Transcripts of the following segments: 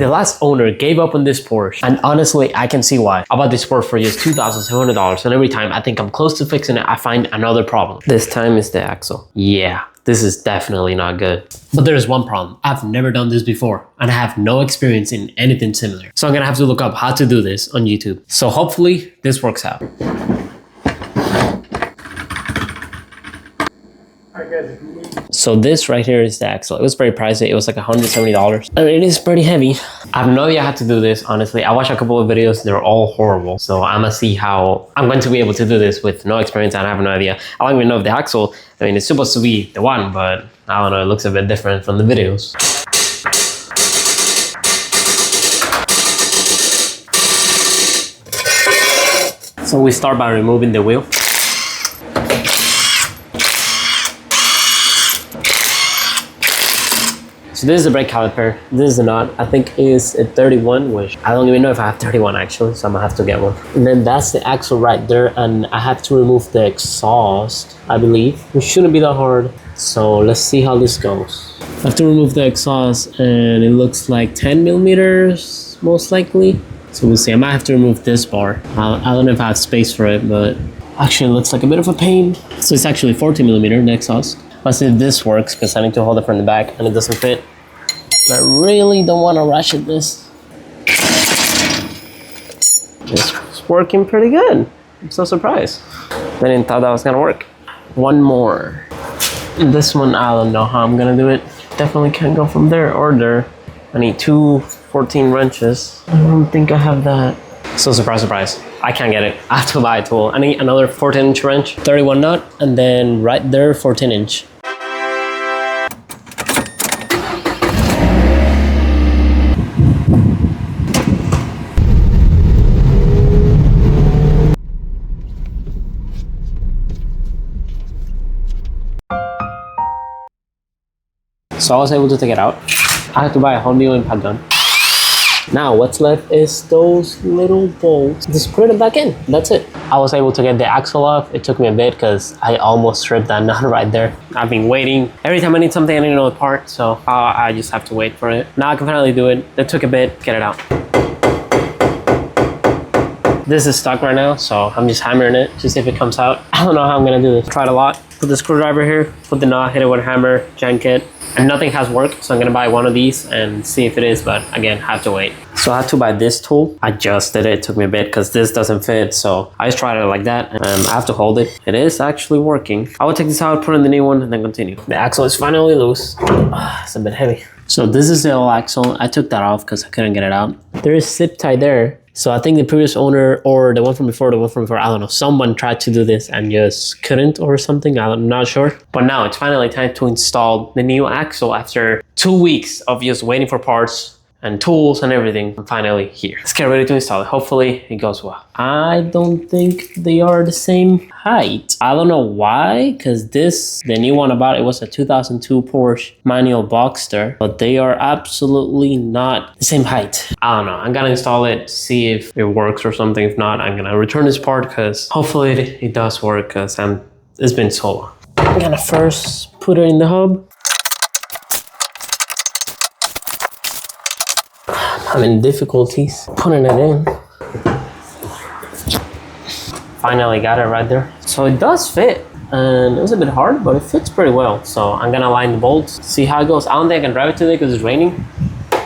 The last owner gave up on this Porsche, and honestly, I can see why. I bought this Porsche for just $2,700, and every time I think I'm close to fixing it, I find another problem. This time is the axle. Yeah, this is definitely not good. But there's one problem. I've never done this before, and I have no experience in anything similar. So I'm gonna have to look up how to do this on YouTube. So hopefully this works out. So this right here is the axle. It was very pricey. It was like $170. And it is pretty heavy. I have no idea how to do this, honestly. I watched a couple of videos. They're all horrible. So I'm gonna see how I'm going to be able to do this with no experience, and I have no idea. I don't even know if the axle, I mean, it's supposed to be the one, but I don't know. It looks a bit different from the videos. So we start by removing the wheel. So this is the brake caliper. This is the nut. I think is a 31, which I don't even know if I have 31 actually, so I'm gonna have to get one. And then that's the axle right there, and I have to remove the exhaust, I believe. It shouldn't be that hard. So let's see how this goes. I have to remove the exhaust, and it looks like 10 millimeters, most likely. So we'll see. I might have to remove this bar. I don't know if I have space for it, but actually it looks like a bit of a pain. So it's actually 14 millimeter, the exhaust. Let's see if this works, because I need to hold it from the back and it doesn't fit. I really don't want to rush at this. It's working pretty good. I'm so surprised. I didn't thought that was gonna work. One more. This one, I don't know how I'm gonna do it. Definitely can't go from there or there. I need two 14 wrenches. I don't think I have that. So surprise, surprise. I can't get it. I have to buy a tool. I need another 14-inch wrench, 31 nut, and then right there, 14-inch. So I was able to take it out. I had to buy a whole new impact gun. Now what's left is those little bolts. Just put them back in. That's it. I was able to get the axle off. It took me a bit because I almost stripped that nut right there. I've been waiting. Every time I need something, I need another part. So I just have to wait for it. Now I can finally do it. It took a bit. Get it out. This is stuck right now, so I'm just hammering it to see if it comes out. I don't know how I'm gonna do this. Tried a lot. Put the screwdriver here, put the knot, hit it with a hammer, jank it, and nothing has worked. So I'm gonna buy one of these and see if it is, but again, have to wait. So I had to buy this tool. I just did it. It took me a bit because this doesn't fit. So I just tried it like that, and I have to hold it. It is actually working. I will take this out, put in the new one, and then continue. The axle is finally loose. It's a bit heavy. So this is the old axle. I took that off because I couldn't get it out. There is zip tie there. So I think the previous owner or the one from before, I don't know, someone tried to do this and just couldn't or something. I'm not sure. But now it's finally time to install the new axle after 2 weeks of just waiting for parts and tools and everything. I'm finally here. Let's get ready to install it. Hopefully it goes well. I don't think they are the same height. I don't know why, because the new one I bought, it was a 2002 Porsche manual Boxster, but they are absolutely not the same height. I don't know. I'm gonna install it, see if it works or something. If not, I'm gonna return this part because hopefully it does work, because it's been so long. I'm gonna first put it in the hub. I'm in difficulties putting it in. Finally got it right there. So it does fit, and it was a bit hard, but it fits pretty well. So I'm gonna line the bolts, see how it goes. I don't think I can drive it today because it's raining.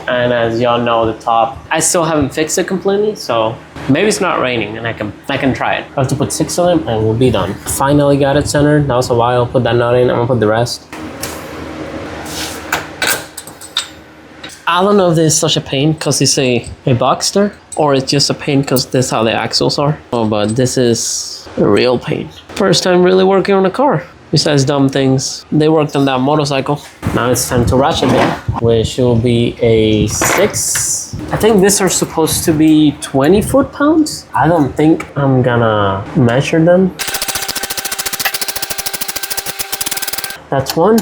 And as y'all know, the top, I still haven't fixed it completely. So maybe it's not raining and I can try it. I have to put 6 on it and we'll be done. Finally got it centered. That was a while. Put that nut in. I'm gonna put the rest. I don't know if this is such a pain because it's a Boxster, or it's just a pain because this is how the axles are. Oh, but this is a real pain. First time really working on a car. Besides dumb things, they worked on that motorcycle. Now it's time to ratchet it, which will be a 6. I think these are supposed to be 20 foot-pounds. I don't think I'm gonna measure them. That's 1.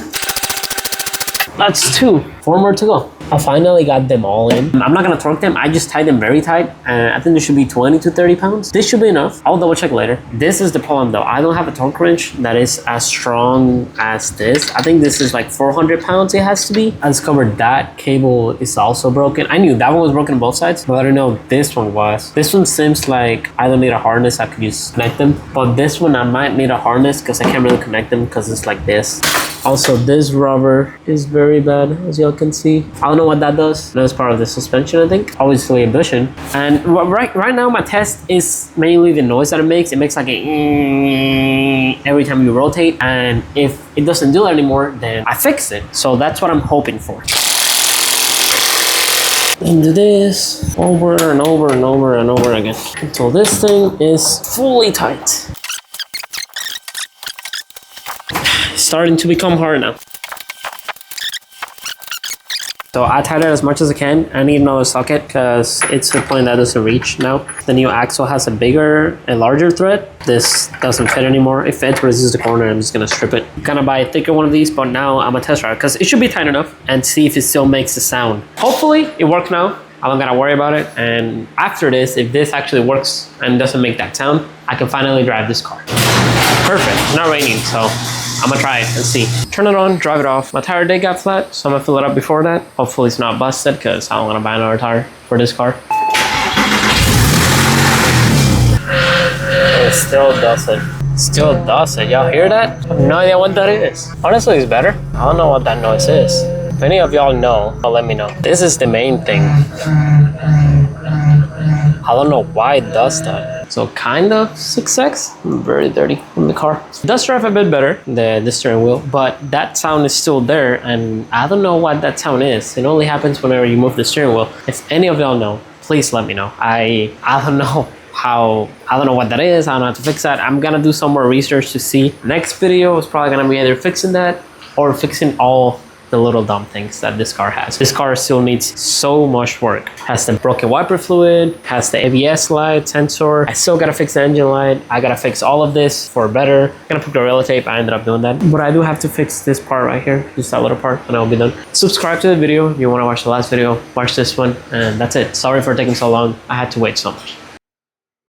That's 2. 4 more to go. I finally got them all in. I'm not gonna torque them, I just tied them very tight, and I think there should be 20 to 30 pounds. This should be enough. I'll double check later. This is the problem though. I don't have a torque wrench that is as strong as this. I think this is like 400 pounds it has to be. I discovered that cable is also broken. I knew that one was broken on both sides, but I don't know if this one was. This one seems like I don't need a harness, I could just connect them. But this one I might need a harness because I can't really connect them because it's like this. Also, this rubber is very bad, as y'all can see. I don't know what that does. That's part of the suspension, I think. Obviously a bushing. And right now, my test is mainly the noise that it makes. It makes like a every time you rotate. And if it doesn't do that anymore, then I fix it. So that's what I'm hoping for. And do this over and over and over and over again until this thing is fully tight. Starting to become hard now. So I tied it as much as I can. I need another socket because it's the point that doesn't reach now. The new axle has a larger thread. This doesn't fit anymore. It fits, but this is the corner. I'm just gonna strip it. I'm gonna buy a thicker one of these, but now I'm gonna test drive because it should be tight enough and see if it still makes a sound. Hopefully it works now. I don't gotta worry about it. And after this, if this actually works and doesn't make that sound, I can finally drive this car. Perfect, it's not raining, so I'm gonna try it and see. Turn it on, drive it off. My tire did get flat, so I'm gonna fill it up before that. Hopefully it's not busted because I don't wanna buy another tire for this car. It still does it. Still does it. Y'all hear that? I have no idea what that is. Honestly, it's better. I don't know what that noise is. If any of y'all know, let me know. This is the main thing. I don't know why it does that. So kind of 6X, very dirty in the car. It does drive a bit better, the steering wheel, but that sound is still there and I don't know what that sound is. It only happens whenever you move the steering wheel. If any of y'all know, please let me know. I don't know I don't know what that is. I don't know how to fix that. I'm gonna do some more research to see. Next video is probably gonna be either fixing that or fixing all the little dumb things that this car has. This car still needs so much work. Has the broken wiper fluid, has the ABS light sensor. I still gotta fix the engine light. I gotta fix all of this for better. I'm gonna put Gorilla Tape. I ended up doing that. But I do have to fix this part right here, just that little part, and I'll be done. Subscribe to the video if you wanna watch the last video. Watch this one, and that's it. Sorry for taking so long. I had to wait so much.